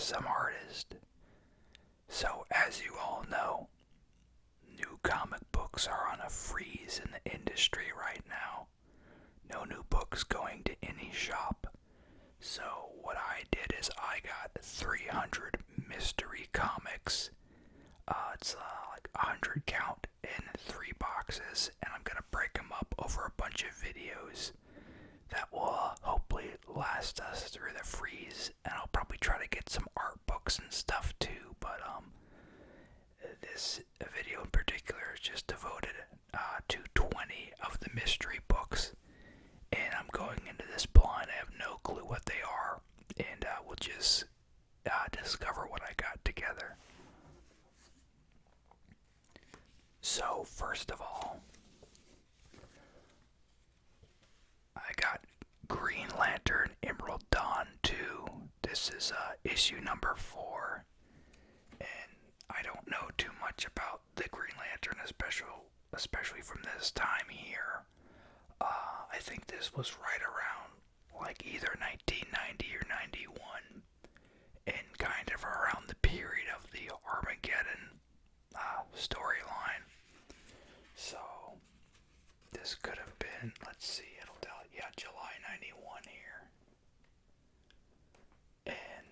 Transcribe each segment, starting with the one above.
awesome artist. So, as you all know, new comic books are on a freeze in the industry right now. No new books going to any shop. So, what I did is I got 300 mystery comics. It's like 100 count in 3 boxes, and I'm gonna break them up over a bunch of videos that will hopefully last us through the freeze. And I'll probably try to get some art books and stuff too. But this video in particular is just devoted to 20 of the mystery books, and I'm going into this blind. I have no clue what they are, and we'll just discover what I got together. So first of all, I got Green Lantern Emerald Dawn 2. This is issue number 4, and I don't know too much about the Green Lantern, especially from this time here. I think this was right around like either 1990 or 91, and kind of around the period of the Armageddon storyline. So this could have been, let's see, it'll tell it, yeah, July 91 here. And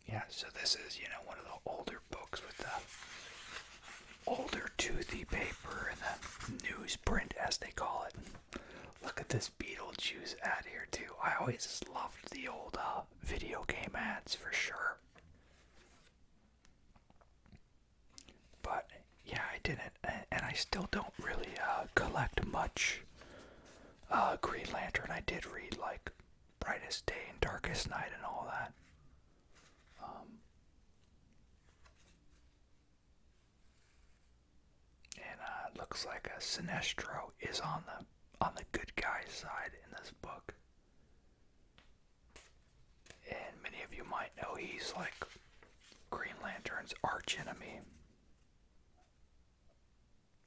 yeah, so this is, one of the older books with the older toothy paper and the newsprint, as they call it. Look at this Beetlejuice ad here too. I always loved the old video game ads for sure. But yeah, I didn't, and I still don't really collect much Green Lantern. I did read like Brightest Day and Darkest Night and all that. And it looks like a Sinestro is on the good guy's side in this book. And many of you might know he's like Green Lantern's arch enemy.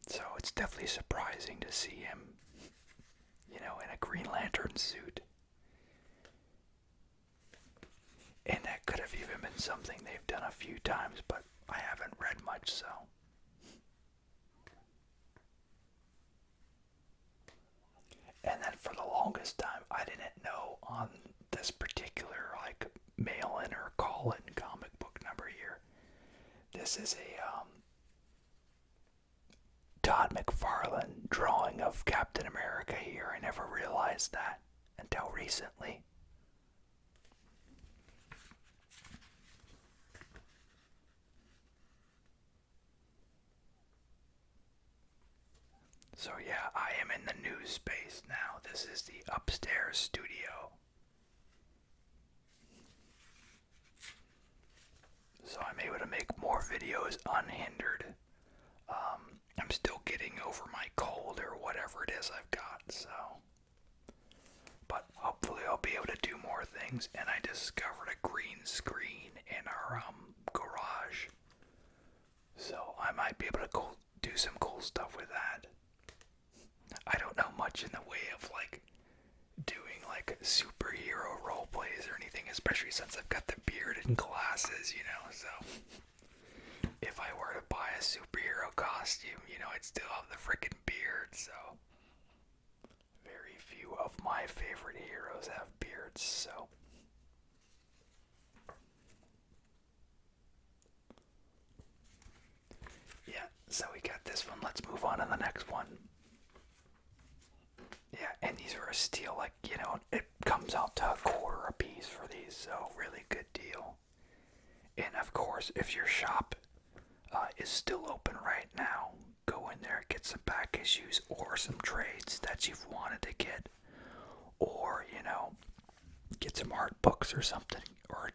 So it's definitely surprising to see him, in a Green Lantern suit. And that could have even been something they've done a few times, but I haven't read much, so. And then for the longest time, I didn't know on this particular, like, mail-in or call-in comic book number here. This is a, Todd McFarlane drawing of Captain America here. I never realized that until recently. So yeah, I am in the news space now. This is the upstairs studio. So I'm able to make more videos unhindered. I'm still getting over my cold or whatever it is I've got, so. But hopefully I'll be able to do more things. And I discovered a green screen in our garage. So I might be able to do some cool stuff with that. I don't know much in the way of like doing like superhero role plays or anything, especially since I've got the beard and glasses, so if I were to buy a superhero costume, I'd still have the frickin' beard, so very few of my favorite heroes have beards, so. Yeah, so we got this one. Let's move on to the next one. Yeah, and these are a steal, like, it comes out to $1 a piece for these, so really good deal. And of course, if your shop is still open right now, go in there, get some back issues or some trades that you've wanted to get, or, get some art books or something, or,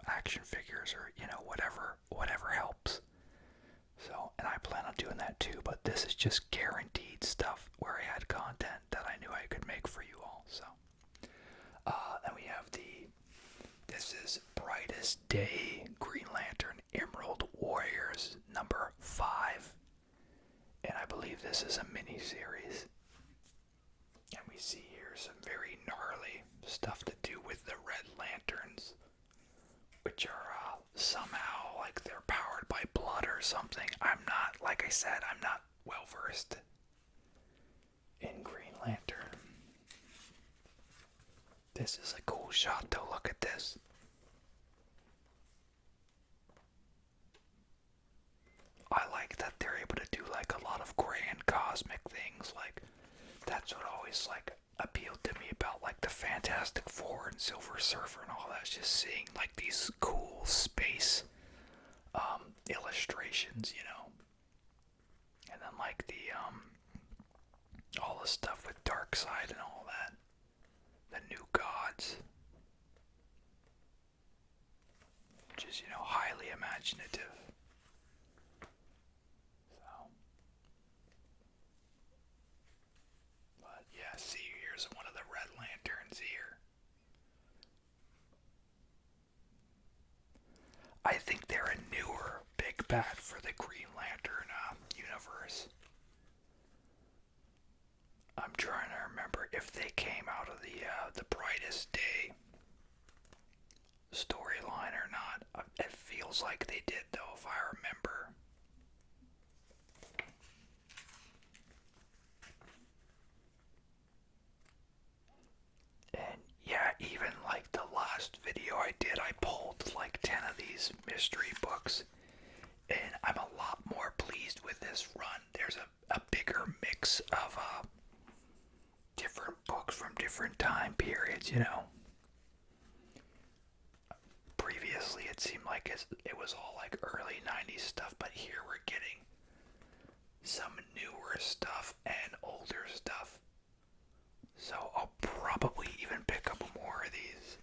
action figures, or, whatever helps. So, and I plan on doing that too, but this is just guaranteed stuff where I had content that I knew I could make for you all, so. Then we have this is Brightest Day Green Lantern Emerald Warriors number 5. And I believe this is a mini-series. And we see here some very gnarly stuff to do with the Red Lanterns, This is a cool shot though, look at this. I like that they're able to do like a lot of grand cosmic things. Like, that's what always like appealed to me about like the Fantastic Four and Silver Surfer and all that. Just seeing like these cool space illustrations, you know. And then like the all the stuff with Darkseid and all that. The new gods. Which is, you know, highly imaginative. So, but yeah, see, here's one of the Red Lanterns here. I think they're a newer big bad for the Green Lantern universe. I'm trying to remember if they came out of the Brightest Day storyline or not. It feels like they did, though, if I remember. And yeah, even like the last video I did, I pulled like 10 of these mystery books, and I'm a lot more pleased with this run. There's a bigger mix of different books from different time periods, you know. Previously, it seemed like it was all like early 90s stuff, but here we're getting some newer stuff and older stuff. So I'll probably even pick up more of these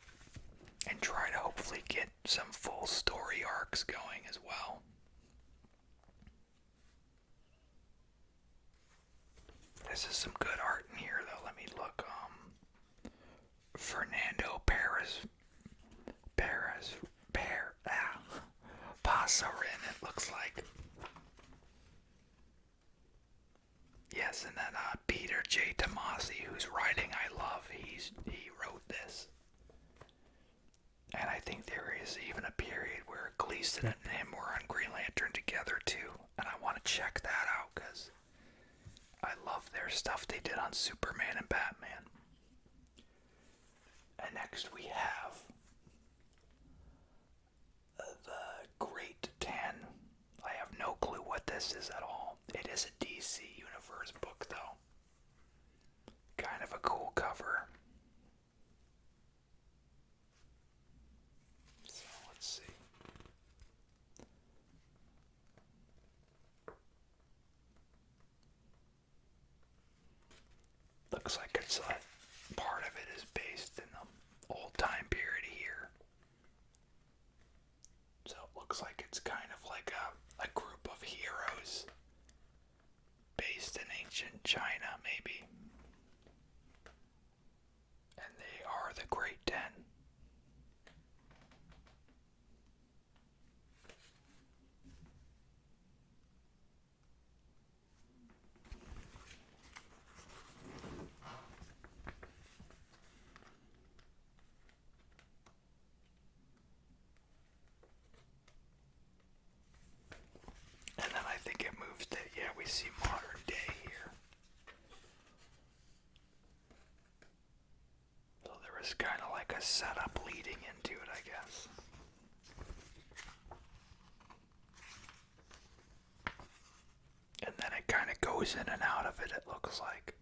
and try to hopefully get some full story arcs going as well. This is some good art in here, though. Let me look. Fernando Passarin, it looks like. Yes, and then Peter J. Tomasi, whose writing I love, he wrote this. And I think there is even a period where Gleason and him were on Green Lantern together too, and I want to check that out because I love their stuff they did on Superman and Batman. And next we have the Great 10. I have no clue what this is at all. It is a DC Universe book, though. Kind of a cool cover. So, let's see. Looks like it's part of it is based in the old time period here. So it looks like it's kind of like a group of heroes based in ancient China, maybe. And they are the Great 10. And then I think it moves to, yeah, we see modern day here. So there was kind of like a setup leading into it, I guess. And then it kind of goes in and out of it, it looks like.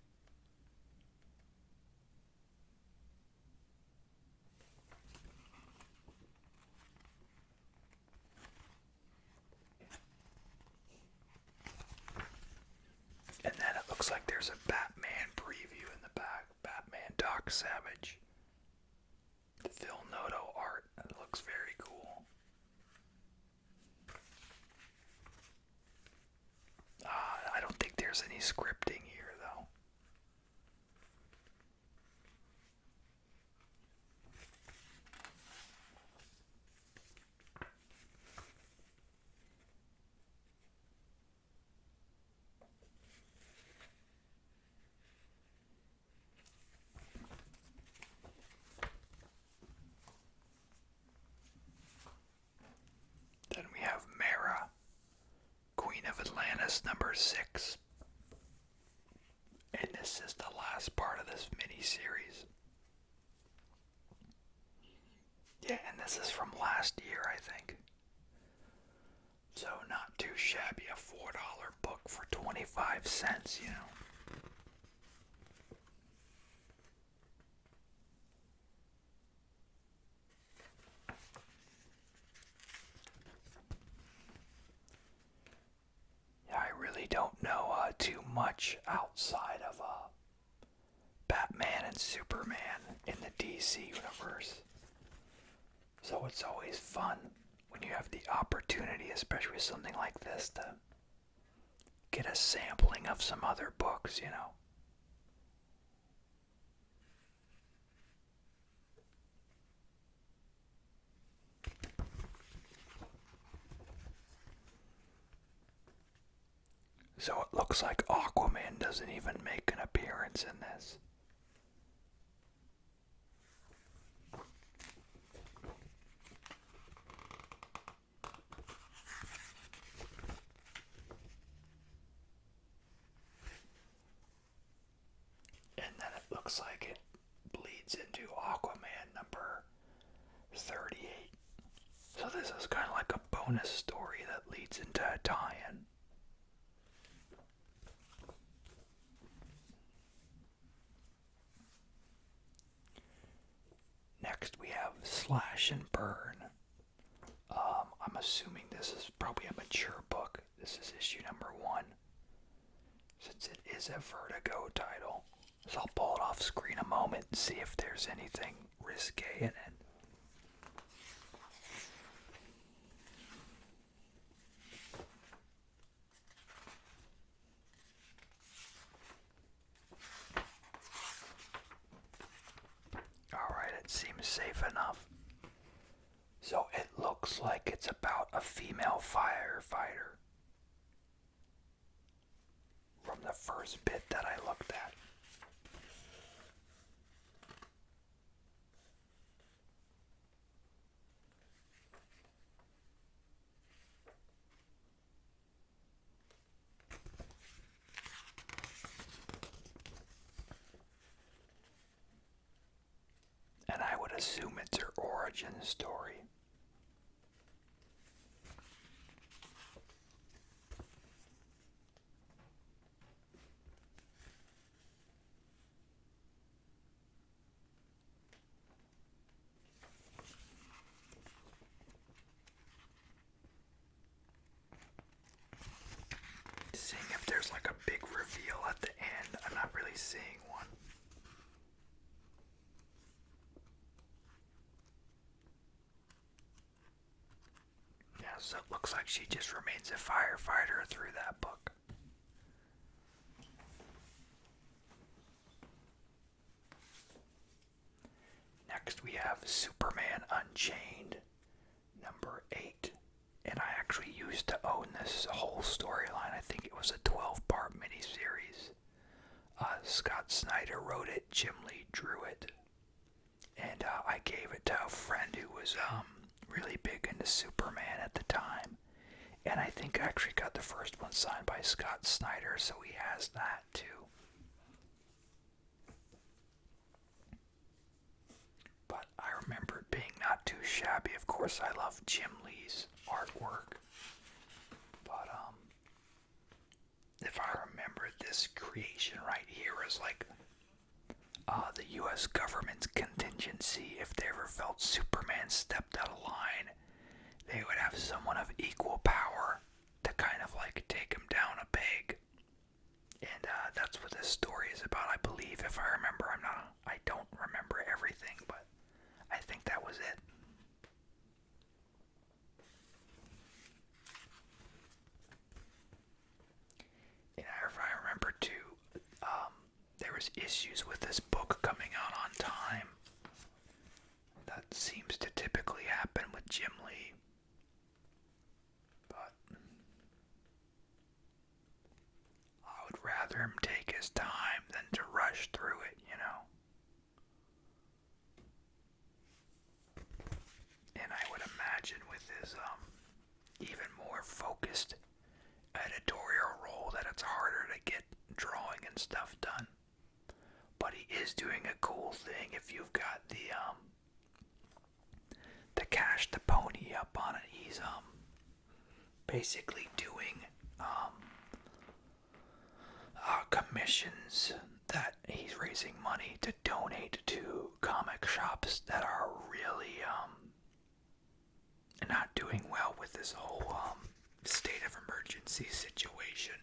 And then it looks like there's a Batman preview in the back. Batman Doc Savage. The Phil Noto art. It looks very cool. I don't think there's any scripting here, though. Then we have Mara, Queen of Atlantis, number 6. And this is the last part of this mini-series. this is from last year, I think. So not too shabby, a $4 book for 25 cents, you know. Yeah, I really don't know too much outside of Batman and Superman in the DC universe. So it's always fun when you have the opportunity, especially with something like this, to get a sampling of some other books, you know. So it looks like Aquaman doesn't even make an appearance in this. And then it looks like it bleeds into Aquaman number 38. So this is kind of like a bonus story that leads into a tie-in. Next we have Slash and Burn. I'm assuming this is probably a mature book. This is issue number 1, since it is a Vertigo title. So I'll pull it off screen a moment and see if there's anything risque in it. Alright, it seems safe enough. So it looks like it's about a female firefighter from the first bit that I looked at. And I would assume it's her origin story. Seeing if there's like a big reveal at the end. I'm not really seeing one. Yeah, so it looks like she just remains a firefighter through that book. Next we have Superman Unchained, number 8. And I actually used to own this whole storyline. I think it was a 12-part miniseries. Scott Snyder wrote it, Jim Lee drew it. And I gave it to a friend who was really big into Superman at the time. And I think I actually got the first one signed by Scott Snyder, so he has that too. But I remember it being not too shabby. Of course, I love Jim Lee's artwork. But if I remember, this creation right here is like the U.S. government's contingency. If they ever felt Superman stepped out of line, they would have someone of equal power to kind of like take him down a peg. And that's what this story is about, I believe. If I remember, I don't remember everything, but I think that was it. And if I remember too, there was issues with this book coming out on time. That seems to typically happen with Jim Lee. But I would rather him take his time than to rush through it, you know. And I would imagine with his even more focused editorial role that it's harder to get drawing and stuff done. But he is doing a cool thing if you've got the he's basically doing commissions that he's raising money to donate to comic shops that are really not doing well with this whole state of emergency situation.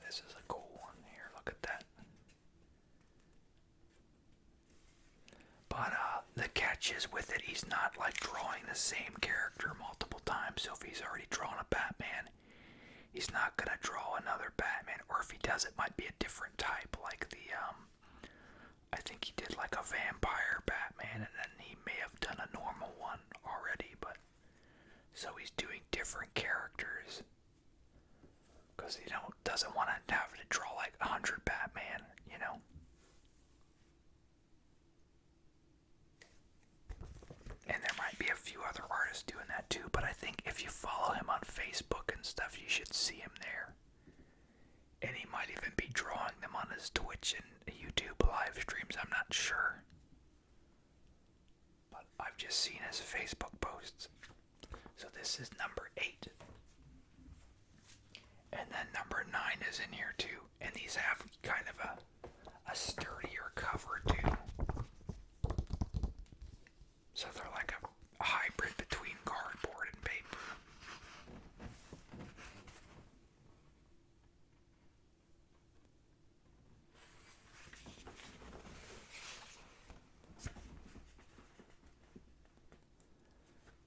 This is a cool one here. Look at that. But the catch is with it, he's not like drawing the same character multiple times. So if he's already drawn a Batman, he's not gonna draw another Batman. Or if he does, it might be a different type, like the I think he did like a vampire Batman, and then he may have done a normal one already. But so he's doing different characters because he doesn't want to have to draw like 100 Batman, you know. And there might be a few other artists doing that too, but I think if you follow him on Facebook and stuff, you should see him there. And he might even be drawing them on his Twitch and YouTube live streams, I'm not sure. But I've just seen his Facebook posts. So this is number 8. And then number 9 is in here too. And these have kind of a sturdier cover too. So they're like a hybrid between cardboard and paper.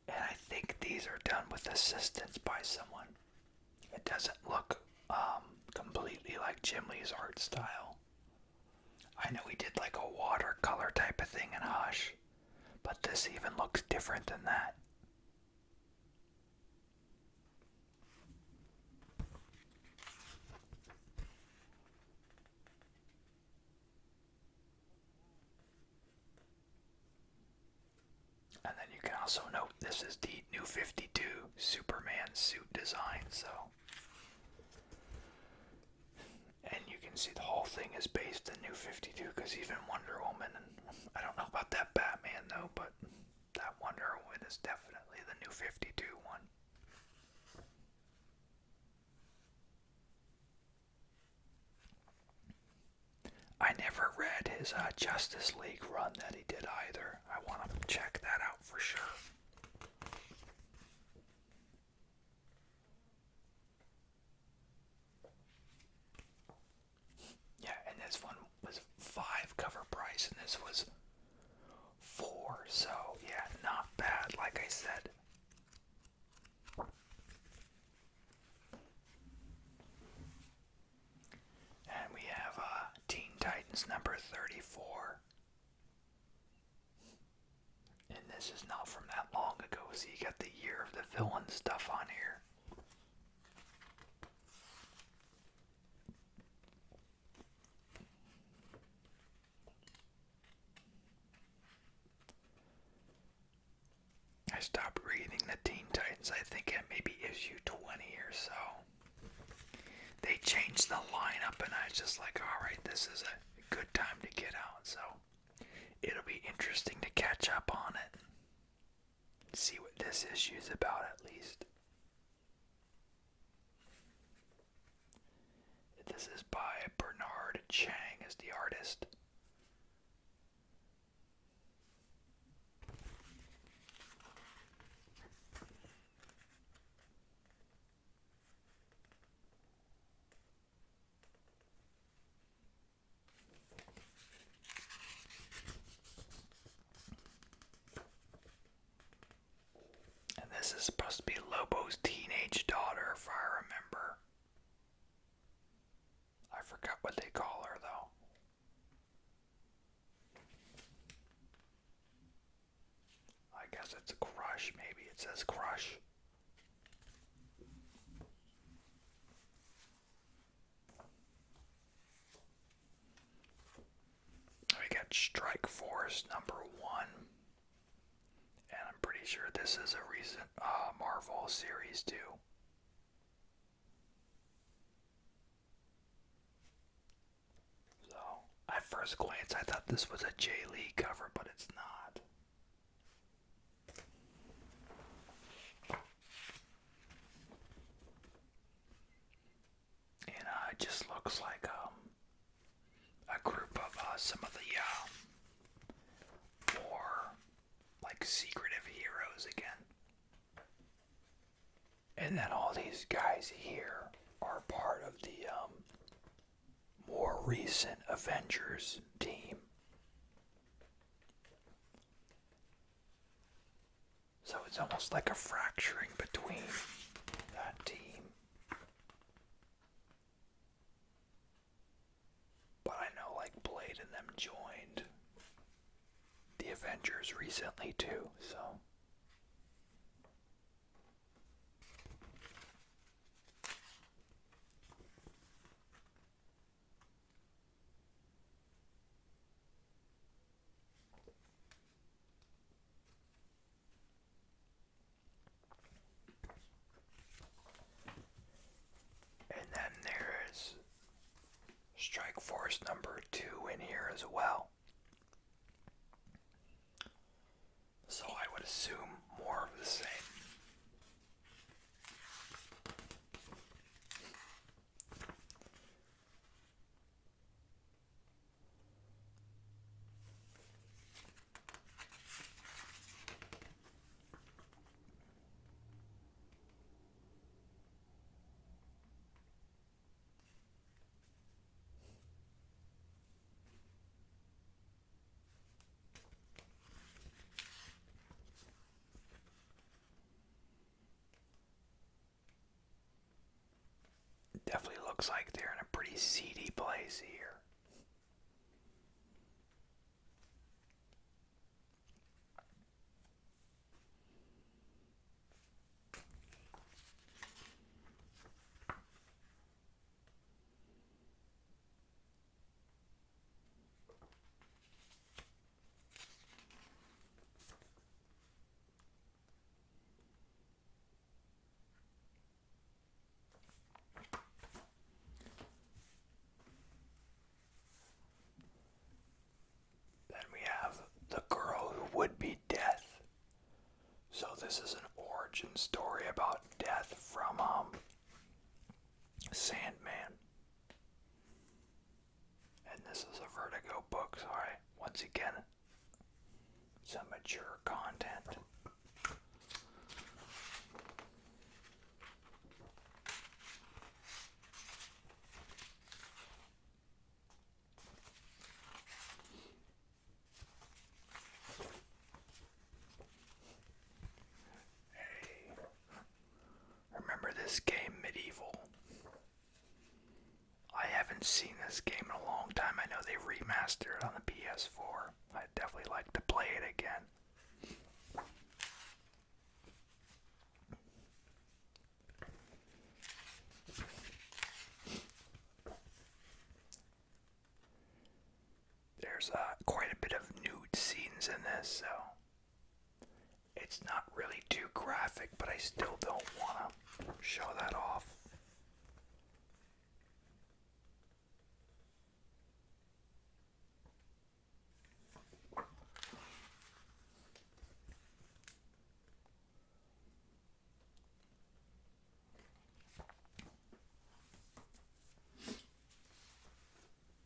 And I think these are done with assistance by someone. It doesn't look completely like Jim Lee's art style. I know he did like a watercolor type of thing in Hush, but this even looks different than that. And then you can also note this is the New 52 Superman suit design, so. And you can see the whole thing is based in New 52 because even Wonder Woman, and I don't know about that Batman though, but that Wonder Woman is definitely the New 52 one. I never read his Justice League run that he did either. I want to check that out for sure. Yeah, and this one was 5 cover price, and this was 4, so yeah, not bad, like I said. And we have Teen Titans number 34. And this is not from that long ago, so you got the Year of the Villain stuff on here. I stopped reading the Teen Titans, I think at maybe issue 20 or so. They changed the lineup and I was just like, alright, this is a good time to get out, so it'll be interesting to catch up on it. See what this issue is about at least. This is by Bernard Chang as the artist. And this is supposed to be Lobo's teenage daughter, if I remember. I forgot what they call her, though. I guess it's a Crush, maybe it says Crush. We got Strike Force number 1. And I'm pretty sure this is a recent Marvel series too. So, at first glance I thought this was a Jay Lee cover, but it's not. it just looks like a group of some of the more like secretive heroes again. And then all these guys here are part of the more recent Avengers team. So it's almost like a fracturing between that team. But I know like Blade and them joined the Avengers recently too, so. And then there is Strike Force number 2 in here as well. So I would assume more of the same. Definitely looks like they're in a pretty seedy place here. Then we have the girl who would be Death. So this is an origin story about Death from Sandman. And this is a Vertigo book, so once again, some mature content. Hey, remember this game, Medieval? I haven't seen this game in a long time. I know they remastered it on the PS4. I'd definitely like to play it again. There's quite a bit of nude scenes in this, so it's not really too graphic, but I still don't want to show that off.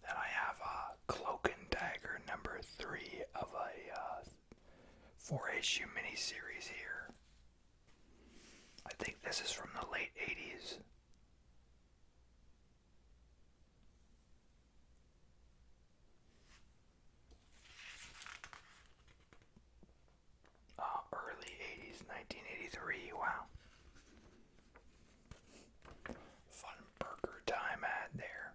Then I have Cloak and Dagger number 3 of a 4-issue miniseries here. I think this is from the late 80s. Early 80s, 1983, wow. Fun burger time ad there.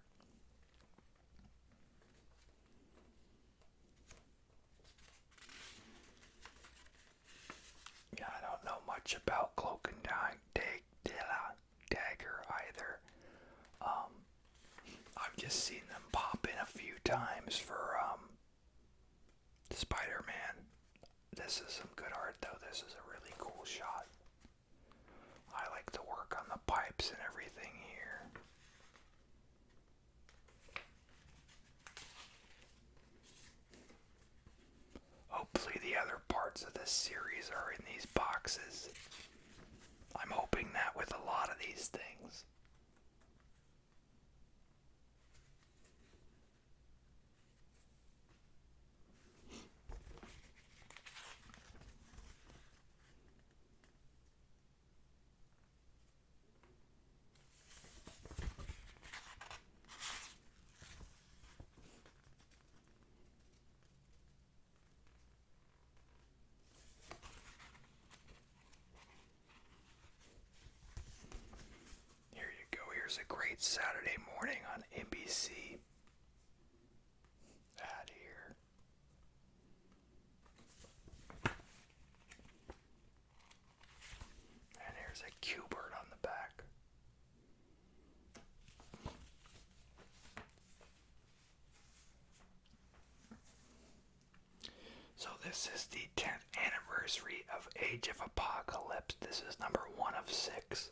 Yeah, I don't know much about Cloak and Dagger either. I've just seen them pop in a few times for Spider-Man. This is some good art though. This is a really cool shot. I like the work on the pipes and everything here. Hopefully the other parts of this series are in these boxes. I'm hoping that with a lot of these things. Here's a great Saturday morning on NBC. Add here. And here's a Q-bird on the back. So this is the 10th anniversary of Age of Apocalypse. This is number 1 of 6.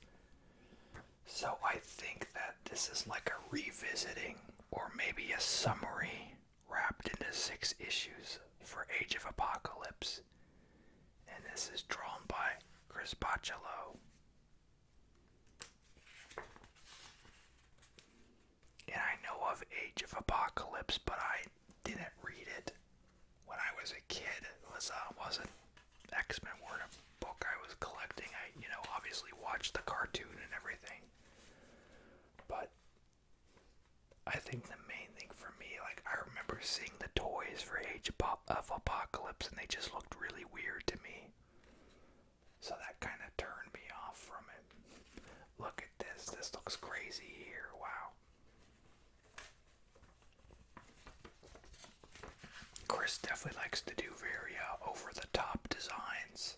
So I think that this is like a revisiting or maybe a summary wrapped into 6 issues for Age of Apocalypse. And this is drawn by Chris Bachalo. And I know of Age of Apocalypse, but I didn't read it when I was a kid. It wasn't X-Men weren't a book I was collecting. I, obviously watched the cartoon and everything. But I think the main thing for me, like, I remember seeing the toys for Age of Apocalypse, and they just looked really weird to me. So that kind of turned me off from it. Look at this. This looks crazy here. Wow. Chris definitely likes to do very over-the-top designs.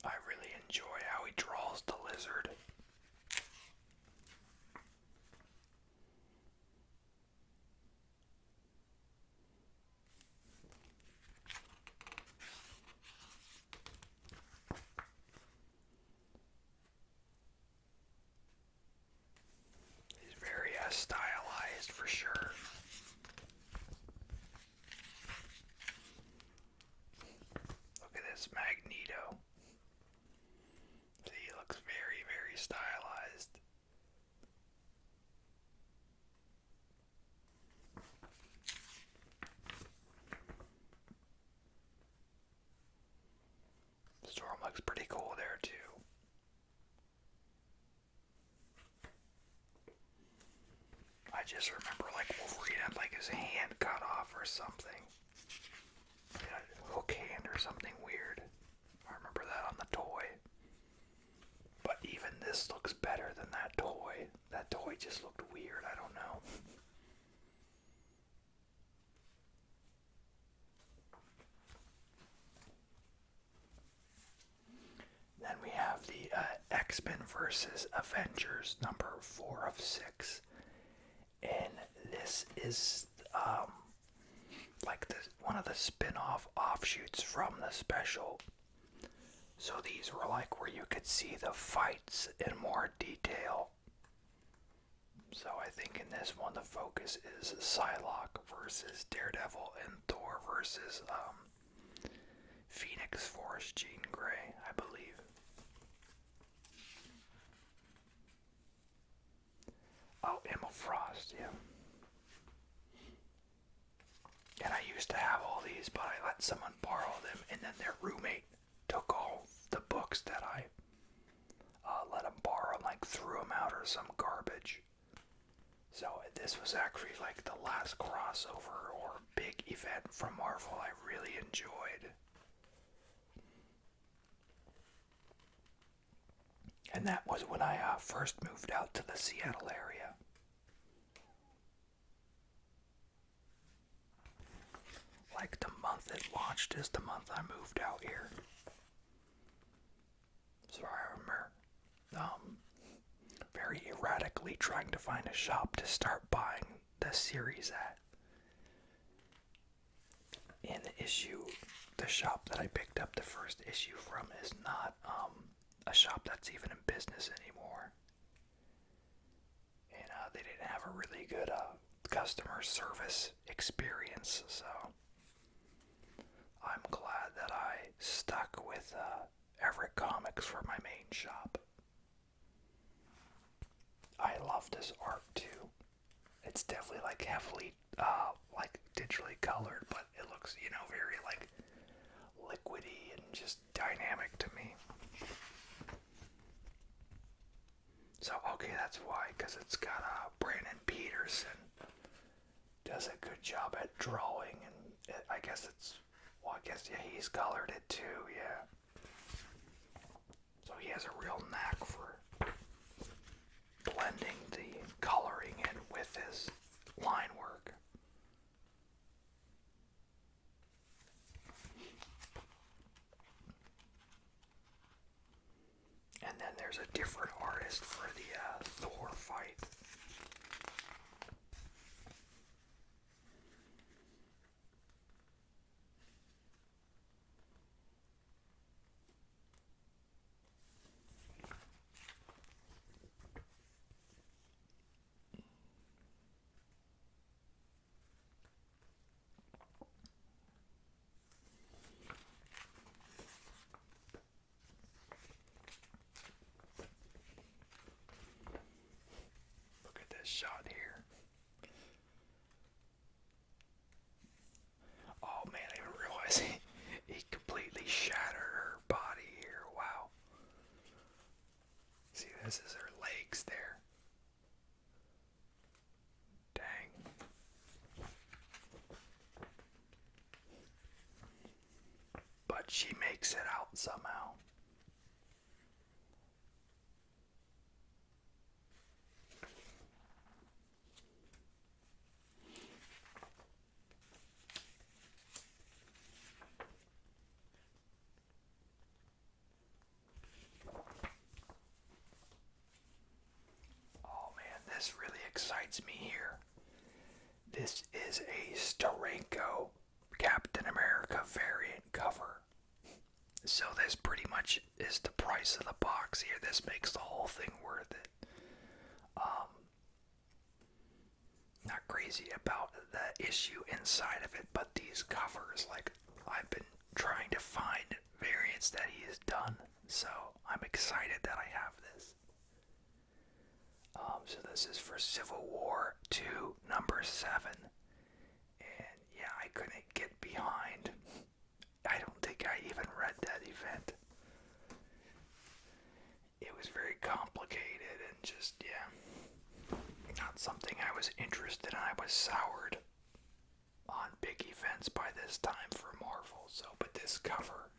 I really enjoy how he draws the lizard. He's very stylized for sure. Look at this Magneto. See, he looks very, very stylized. Storm looks pretty cool there too. I just remember like Wolverine had like his hand cut off or something. Yeah, hook hand or something weird. I remember that on the toy. But even this looks better than that toy. That toy just looked weird, I don't know. Then we have the X-Men versus Avengers number 4 of 6. And this is like one of the spin-off offshoots from the special. So these were like where you could see the fights in more detail. So I think in this one the focus is Psylocke versus Daredevil and Thor versus Phoenix Force Jean Grey, I believe. Oh, Emma Frost, yeah. And I used to have all these, but I let someone borrow them, and then their roommate took all the books that I let him borrow and like threw them out or some garbage. So this was actually like the last crossover or big event from Marvel I really enjoyed. And that was when I first moved out to the Seattle area. Like the month it launched is the month I moved out here. So I remember very erratically trying to find a shop to start buying the series at. In the shop that I picked up the first issue from is not a shop that's even in business anymore. And they didn't have a really good customer service experience, so I'm glad that I stuck with Everett Comics for my main shop. I love this art too. It's definitely like heavily like digitally colored, but it looks, very like liquidy and just dynamic to me. So, okay, that's why, because it's got Brandon Peterson does a good job at drawing, and I guess he's colored it too, yeah. So he has a real knack for blending the coloring in with his line work. And then there's a different artist for the Thor fight. Look at this shot here. Oh man, I didn't realize he completely shattered her body here. Wow. See, this is her legs there. Dang. But she makes it out somehow. Oh man, this really excites me here. This is a Steranko Captain America variant cover. So this pretty much is the price of the box here. This makes the whole thing worth it. Not crazy about the issue inside of it, but these covers, like, I've been trying to find variants that he has done, so I'm excited that I have this. So this is for Civil War 2, number 7, and yeah, I couldn't get behind. I don't think I even read that event. It was very complicated and just, yeah, not something I was interested in. I was soured on big events by this time for Marvel, so, but this cover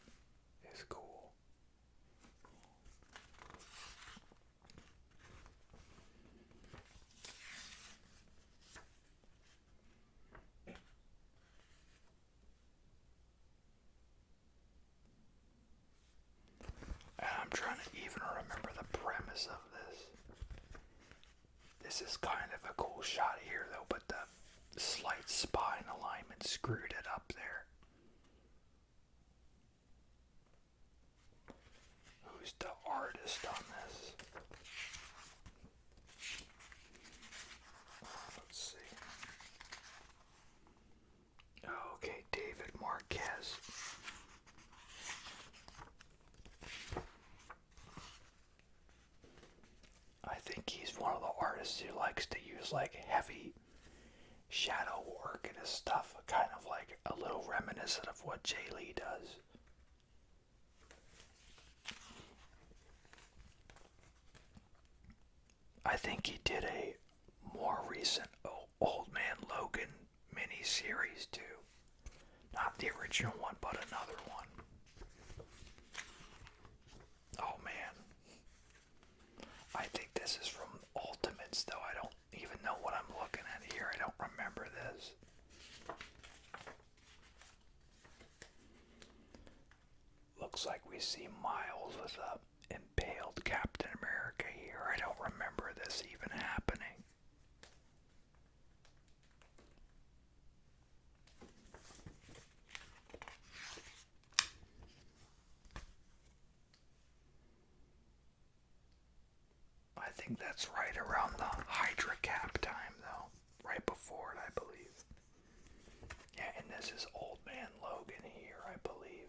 is cool. And I'm trying to even remember the premise of this. This is kind of a cool shot here, though, but the slight spine alignment screwed it up there. Who's the artist on this? Let's see. Oh, okay, David Marquez. I think he's one of the artists who likes to use like heavy shadow work in his stuff, kind of like a little reminiscent of what Jay Lee does. I think he did a more recent Old Man Logan mini-series too. Not the original one, but another one. Oh man. I think this is from Ultimates, though. I don't even know what I'm looking at here. I don't remember this. Looks like we see Miles with a impaled Captain America here. I don't remember this even happening. I think that's right around the Hydra Cap time, though. Right before it, I believe. Yeah, and this is Old Man Logan here, I believe.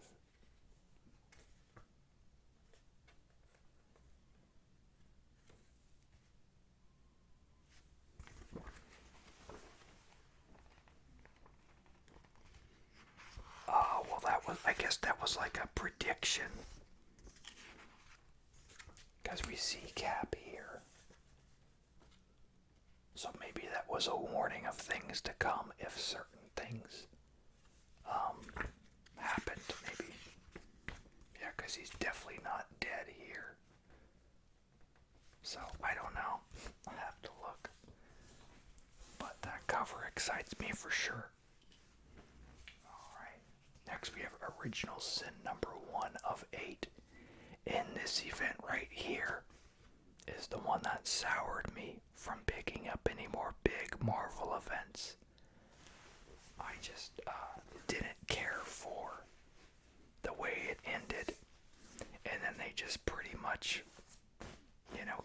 Well, I guess that was like a prediction. Because we see Cap here. So maybe that was a warning of things to come if certain things happened, maybe. Yeah, because he's definitely not dead here. So, I don't know. excites me for sure. Alright, next we have Original Sin number 1 of 8. And this event right here is the one that soured me from picking up any more big Marvel events. I just didn't care for the way it ended. And then they just pretty much,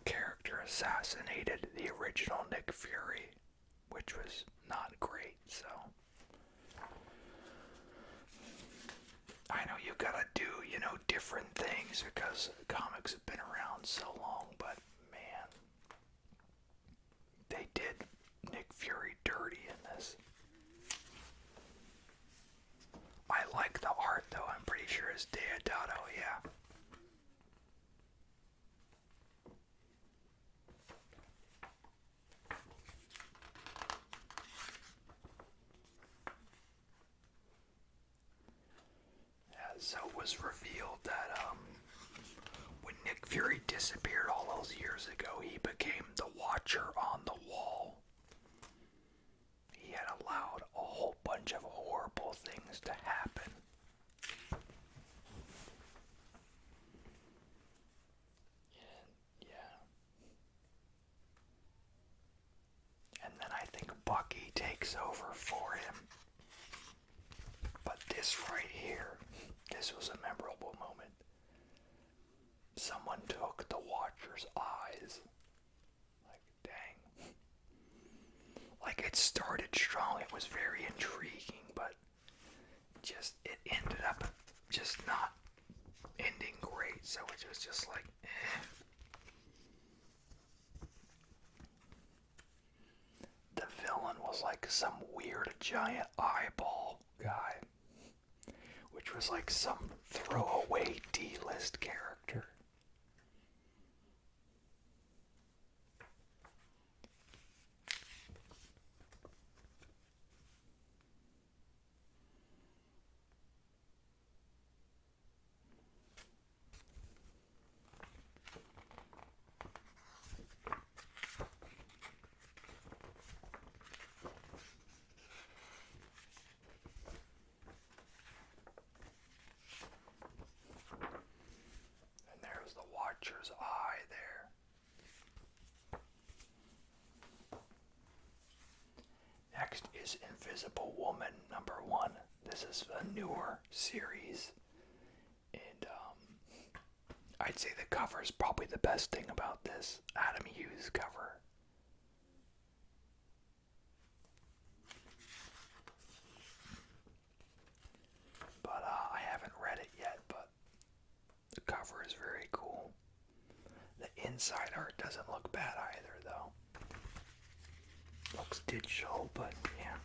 character assassinated the original Nick Fury, which was not great, so. I know you gotta do, different things because comics have been around so long, but man, they did Nick Fury dirty in this. I like the art though, I'm pretty sure it's Deodato, yeah. So it was revealed that when Nick Fury disappeared all those years ago, he became the Watcher on the Wall. He had allowed a whole bunch of horrible things to happen. Yeah. And then I think Bucky takes over for him. But this right here, this was a memorable moment. Someone took the Watcher's eyes. Like, dang. Like, it started strong, it was very intriguing, but it ended up just not ending great, so it was just like, eh. The villain was like some weird giant eyeball guy, which was like some throwaway D-list character. The Watcher's eye there. Next is Invisible Woman number 1. This is a newer series, and I'd say the cover is probably the best thing about this. Adam Hughes cover. But I haven't read it yet, but the cover is very cool. The inside art doesn't look bad either, though. Looks digital, but yeah.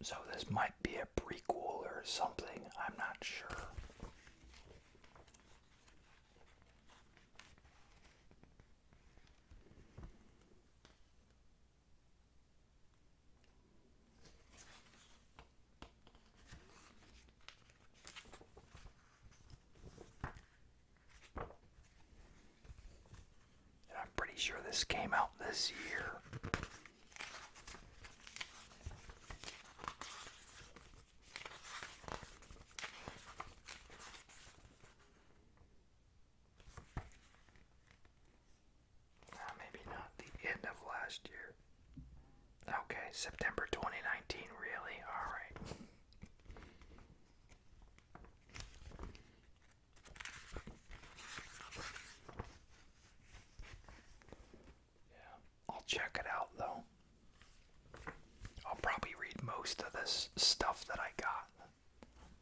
So this might be a prequel or something, I'm not sure. And I'm pretty sure this came out this year. Maybe not the end of last year. Okay, September 2019, really? Alright. Yeah, I'll check it out though. I'll probably read most of this stuff that I got.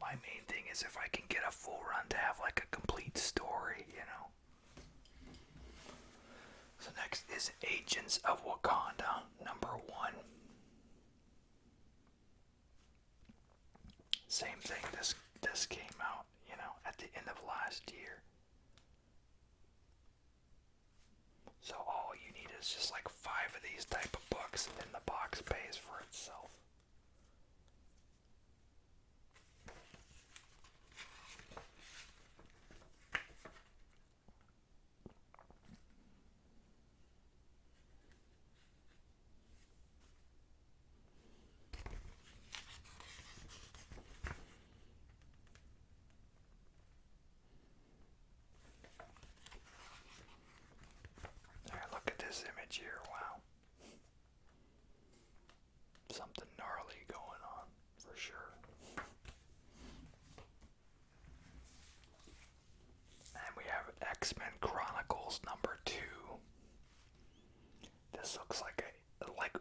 My main thing is if I can get a full run to have like a complete story, So next is Agents of Wakanda, number 1. Same thing, this came out, at the end of last year. So all you need is just like 5 of these type of books and the box pays for itself. image here. Wow. Something gnarly going on, for sure. And we have XMen Chronicles #2. This looks like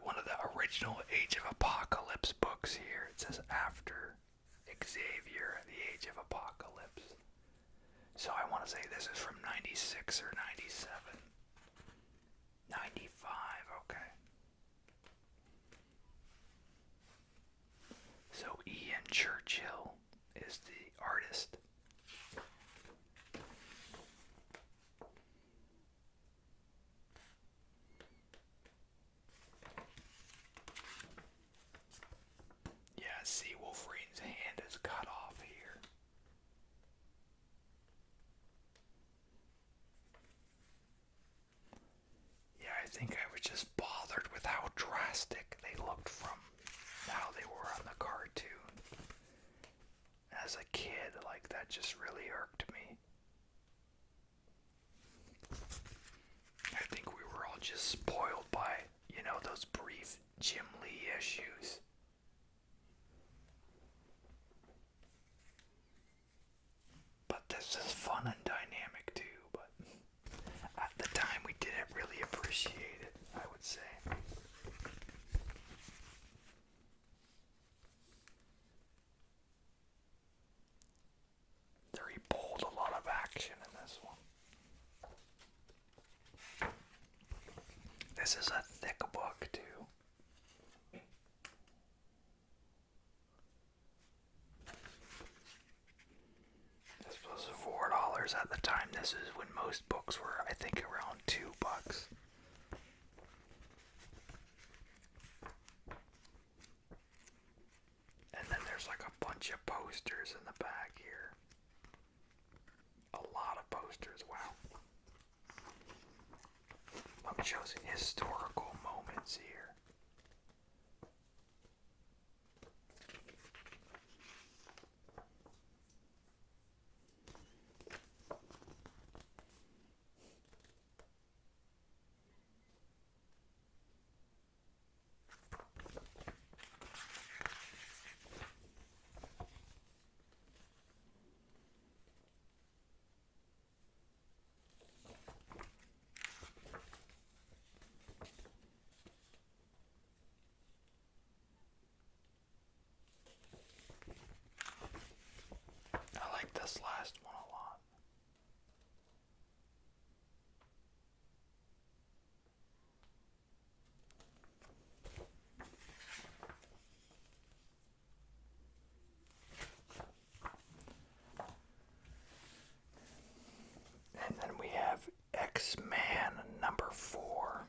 one of the original Age of Apocalypse books here. It says after Xavier, the Age of Apocalypse. So I want to say this is from 96 or 97. 95, okay. So Ian Churchill is the artist. Yeah, see, Wolverine's hand is cut off here. Yeah, I think I was just bothered with how drastic they looked from how they were on the cartoon. As a kid, like, that just really irked me. I think we were all just spoiled by, those brief Jim Lee issues. But this is fun and dynamic too, but at the time we didn't really appreciate it, I would say. He pulled a lot of action in this one. This is a thick book too. This was $4 at the time. This is when most books were, I think, around $2. And then there's like a bunch of posters in the back here. A lot of posters, wow. It shows historical moments here. I like this last one a lot. And then we have X-Men #4.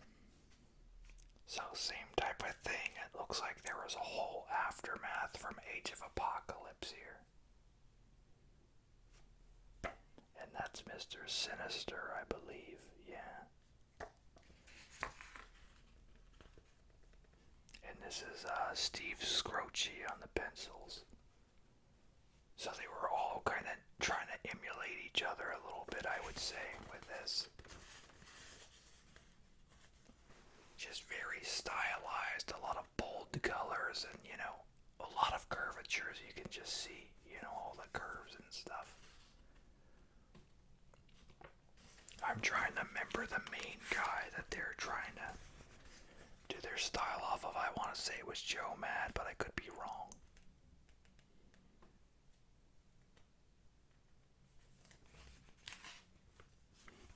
So same type of thing. It looks like there was a whole aftermath from Age of Apocalypse here. And that's Mr. Sinister, I believe. Yeah. And this is Steve Scroce on the pencils. So they were all kind of trying to emulate each other a little bit, I would say, with this. Just very stylized, a lot of bold colors, and, a lot of curvatures. You can just see, all the curves and stuff. I'm trying to remember the main guy that they're trying to do their style off of. I want to say it was Joe Mad, but I could be wrong.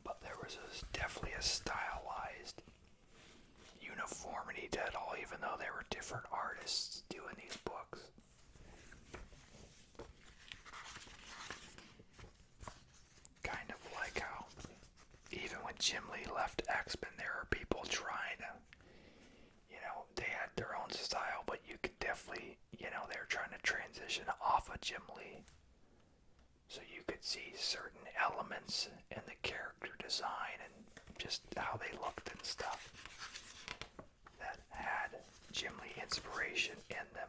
But there was definitely a stylized uniformity to it all, even though they were different artists doing these books. Kind of like how, even when Jim Lee left X-Men, there are people trying to, they had their own style, but you could definitely, they were trying to transition off of Jim Lee. So you could see certain elements in the character design and just how they looked and stuff that had Jim Lee inspiration in them.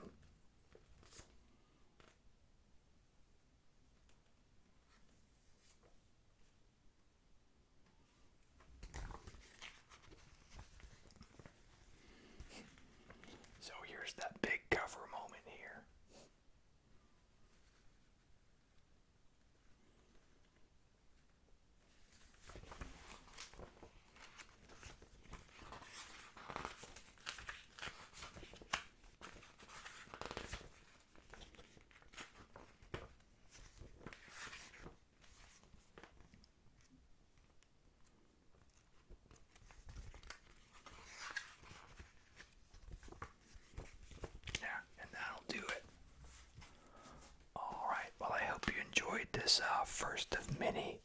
enjoyed this first of many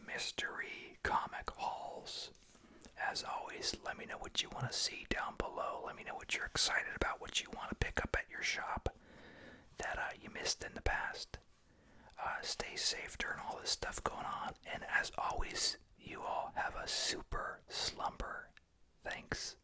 mystery comic hauls. As always, let me know what you want to see down below. Let me know what you're excited about, what you want to pick up at your shop that you missed in the past. Stay safe during all this stuff going on. And as always, you all have a super slumber. Thanks.